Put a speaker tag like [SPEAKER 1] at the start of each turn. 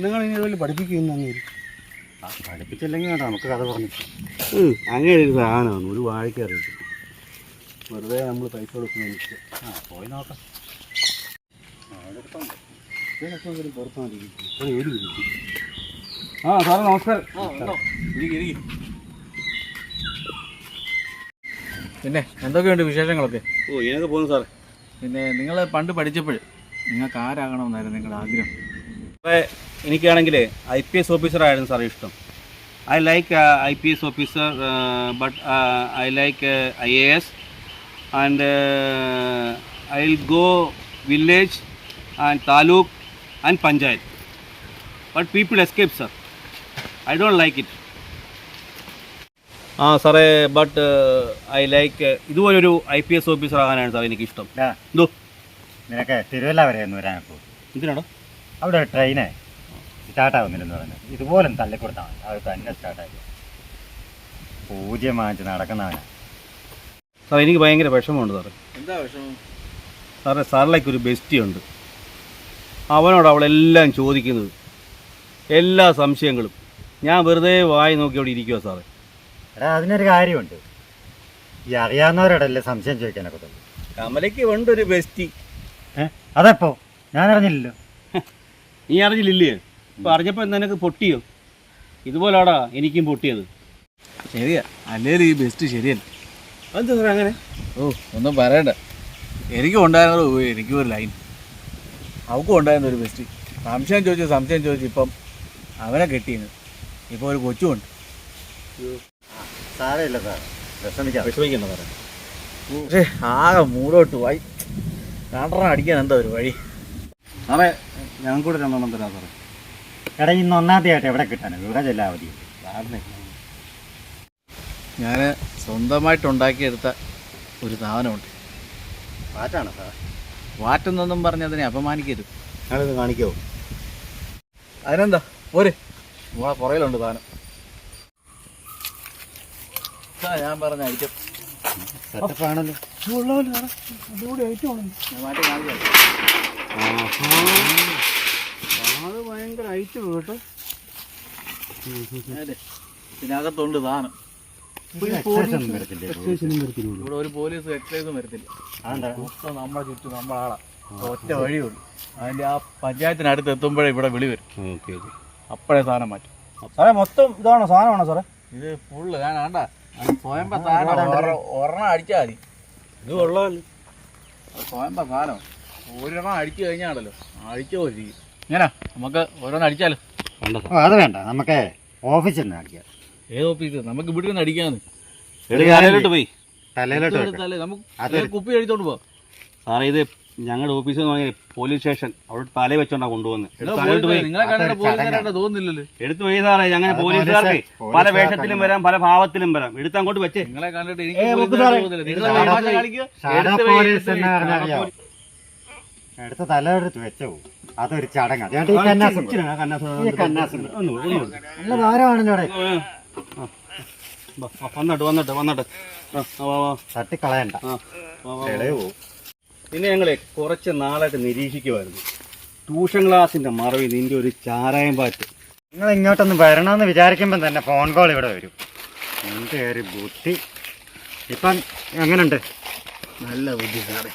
[SPEAKER 1] നിങ്ങൾ ഇനി ഇതുപോലെ പഠിപ്പിക്കുന്നു അങ്ങനെ
[SPEAKER 2] പഠിപ്പിച്ചില്ലെങ്കിൽ വേണ്ട നമുക്ക് കഥ പറഞ്ഞു.
[SPEAKER 1] അങ്ങനെ ഒരു സാധനമാണ് ഒരു വാഴയ്ക്ക് അറിയില്ല. വെറുതെ നമ്മൾ പൈസ കൊടുക്കുന്ന എനിക്ക്
[SPEAKER 2] പോയി നോക്കാം.
[SPEAKER 1] സാറേ നമസ്കാരം.
[SPEAKER 3] പിന്നെ എന്തൊക്കെയുണ്ട് വിശേഷങ്ങളൊക്കെ?
[SPEAKER 1] ഇങ്ങനെയൊക്കെ പോകുന്നു സാറേ.
[SPEAKER 3] പിന്നെ നിങ്ങൾ പണ്ട് പഠിച്ചപ്പോൾ നിങ്ങൾക്ക് ആരാകണമെന്നായിരുന്നു നിങ്ങളുടെ ആഗ്രഹം?
[SPEAKER 1] എനിക്കാണെങ്കിൽ IPS ഓഫീസറായിരുന്നു സാറേ ഇഷ്ടം. I like IPS officer, but I like IAS and I will go village and taluk and panchayat. But people escape sir. I don't like it. സാറേ ബട്ട് ഐ ലൈക്ക് ഇതുപോലൊരു IPS ഓഫീസർ ആകാനാണ് സാർ എനിക്കിഷ്ടം. എന്തോ
[SPEAKER 2] നിനക്ക് തിരുവല്ല വരെ ഒന്ന് വരാനൊക്കെ?
[SPEAKER 1] എന്തിനാണോ?
[SPEAKER 2] അവിടെ ട്രെയിന് സ്റ്റാർട്ടാവുന്നില്ലെന്ന് പറഞ്ഞു. ഇതുപോലെ തള്ളിക്കൊടുത്താൽ മതി. അത് തന്നെ സ്റ്റാർട്ടായി 0 വാങ്ങിച്ച് നടക്കുന്നവനാണ്
[SPEAKER 1] സാർ. എനിക്ക് ഭയങ്കര വിഷമമുണ്ട് സാറേ.
[SPEAKER 3] എന്താ വിഷമം?
[SPEAKER 1] സാറേ സാറിലേക്ക് ഒരു ബെസ്റ്റിയുണ്ട്. അവനോട് അവളെല്ലാം ചോദിക്കുന്നത്, എല്ലാ സംശയങ്ങളും. ഞാൻ വെറുതെ വായി നോക്കി അവിടെ ഇരിക്കുക സാറേ.
[SPEAKER 2] എടാ അതിനൊരു കാര്യമുണ്ട്. ഈ അറിയാവുന്നവരോടല്ലേ സംശയം ചോദിക്കാനൊക്കെ തന്നെ.
[SPEAKER 1] കമലയ്ക്ക് ഉണ്ടൊരു ബെസ്റ്റി.
[SPEAKER 2] അതെപ്പോ? ഞാൻ അറിഞ്ഞില്ലല്ലോ.
[SPEAKER 1] നീ അറിഞ്ഞില്ലേ? ഇപ്പം അറിഞ്ഞപ്പോൾ എന്താ നിനക്ക് പൊട്ടിയോ? ഇതുപോലാടാ എനിക്കും പൊട്ടിയത്.
[SPEAKER 3] ശരിയാ, അല്ലെങ്കിൽ ഈ ബെസ്റ്റ് ശരിയല്ല.
[SPEAKER 1] എന്താ സാറേ അങ്ങനെ?
[SPEAKER 3] ഒന്നും പറയണ്ട. എനിക്കും ഉണ്ടായിരുന്നോ എനിക്കും ഒരു ലൈൻ, അവൾക്കും ഉണ്ടായിരുന്ന ഒരു ബെസ്റ്റ്. സംശയം ചോദിച്ചു ഇപ്പം അവനെ കെട്ടിയെന്ന്. ഇപ്പോൾ ഒരു കൊച്ചുമുണ്ട്.
[SPEAKER 2] സാരമില്ല സാർ,
[SPEAKER 1] വിഷമിക്കണ്ട സാറേ.
[SPEAKER 3] പക്ഷേ ആകെ മൂടോട്ട് പോയി. രണ്ടെണ്ണം അടിക്കാൻ എന്താ ഒരു വഴി?
[SPEAKER 1] സാറേ ഞങ്ങൾക്ക് കൂടെ 2 എണ്ണം തരാം സാറേ.
[SPEAKER 2] എടാ ഇന്ന് 1-ാം തീയതി എവിടെ കിട്ടാനോ? ഇവിടെ ചെല്ലാവധി
[SPEAKER 1] സാറിനെ
[SPEAKER 3] ഞാൻ സ്വന്തമായിട്ടുണ്ടാക്കിയെടുത്ത ഒരു സാധനമുണ്ട്.
[SPEAKER 2] മാറ്റാണോ സാർ?
[SPEAKER 3] വാറ്റെന്നൊന്നും പറഞ്ഞ് അതിനെ അപമാനിക്കരുത്.
[SPEAKER 1] ഞാനിത് കാണിക്കാവോ?
[SPEAKER 3] അതിനെന്താ പോരെ, നമ്മളെ പുറയിലുണ്ട് സാധനം. ഞാൻ പറഞ്ഞ ഐറ്റം
[SPEAKER 2] സെറ്റപ്പാണല്ലോ.
[SPEAKER 3] മാറ്റി കാണിക്കാം.
[SPEAKER 1] അത് ഭയങ്കര ഐറ്റം കേട്ടോ.
[SPEAKER 3] ഇതിനകത്തുണ്ട് സാധനം.
[SPEAKER 2] വരത്തില്ലേ?
[SPEAKER 3] ഇവിടെ ഒരു പോലീസ് എക്സൈസും വരത്തില്ല. മൊത്തം നമ്മളെ ചുറ്റും നമ്മളാളാ. ഒറ്റ വഴിയുള്ളൂ. അതിൻ്റെ ആ പഞ്ചായത്തിനടുത്ത് എത്തുമ്പോഴേ ഇവിടെ വിളി വരും.
[SPEAKER 1] Okay okay.
[SPEAKER 3] അപ്പോഴേ സാധനം മാറ്റും.
[SPEAKER 1] സാറേ മൊത്തം ഇതാണോ സാധനമാണോ സാറേ?
[SPEAKER 3] ഇത് ഫുള്ള് ഞാൻ വേണ്ട സ്വയംപ സാധനം. ഒരെണ്ണം അടിച്ചാൽ മതി.
[SPEAKER 1] ഇത് കൊള്ളാമല്ലോ.
[SPEAKER 3] സ്വയംപ സാധനം. ഒരെണ്ണം അടിച്ചു കഴിഞ്ഞാണല്ലോ അടിച്ചു പോയിരിക്കും. ഇങ്ങനെ നമുക്ക് ഓരോന്ന് അടിച്ചാലോ?
[SPEAKER 2] അത് വേണ്ട, നമുക്ക് ഓഫീസിൽ നിന്ന് അടിക്കാം.
[SPEAKER 3] ഏത് ഓഫീസ്? നമുക്ക് ഇവിടെ നിന്ന് അടിക്കാന്ന്.
[SPEAKER 1] തലയിലോട്ട് പോയി
[SPEAKER 3] തലയിലോട്ട് നമുക്ക് കുപ്പി അടിച്ചോണ്ട് പോവാം.
[SPEAKER 1] സാറേ ഇത് ഞങ്ങളുടെ ഓഫീസിൽ നിന്ന് വാങ്ങിയ പോലീസ് സ്റ്റേഷൻ അവിടെ തലയിൽ വെച്ചോണ്ടാ കൊണ്ടുപോകുന്നത്.
[SPEAKER 3] നിങ്ങളെ കണ്ടിട്ട് പോലീസുകാരായിട്ട് തോന്നുന്നില്ലല്ലോ.
[SPEAKER 1] എടുത്തു പോയി സാറേ. അങ്ങനെ പോലീസുകാർക്ക് പല വേഷത്തിലും വരാം, പല ഭാവത്തിലും വരാം. എടുത്ത് അങ്ങോട്ട് വെച്ചേ.
[SPEAKER 3] നിങ്ങളെ കണ്ടിട്ട്
[SPEAKER 2] എടുത്ത് തലയെടുത്ത് വെച്ചോ. അതൊരു ചടങ്ങാണ്. നല്ല ഭാരമാണല്ലോ
[SPEAKER 1] വന്നിട്ട്
[SPEAKER 2] തട്ടിക്കളയണ്ട.
[SPEAKER 1] പിന്നെ ഞങ്ങളെ കുറച്ച് നാളായിട്ട് നിരീക്ഷിക്കുമായിരുന്നു. ട്യൂഷൻ ക്ലാസിന്റെ മറവിൽ നിന്റെ ഒരു ചാരായം പാറ്റ്.
[SPEAKER 2] നിങ്ങൾ ഇങ്ങോട്ടൊന്ന് വരണമെന്ന് വിചാരിക്കുമ്പം തന്നെ ഫോൺ കോൾ ഇവിടെ വരും. എൻ്റെ ഒരു ബുദ്ധി ഇപ്പം എങ്ങനെയുണ്ട്?
[SPEAKER 3] നല്ല ബുദ്ധി സാറേ.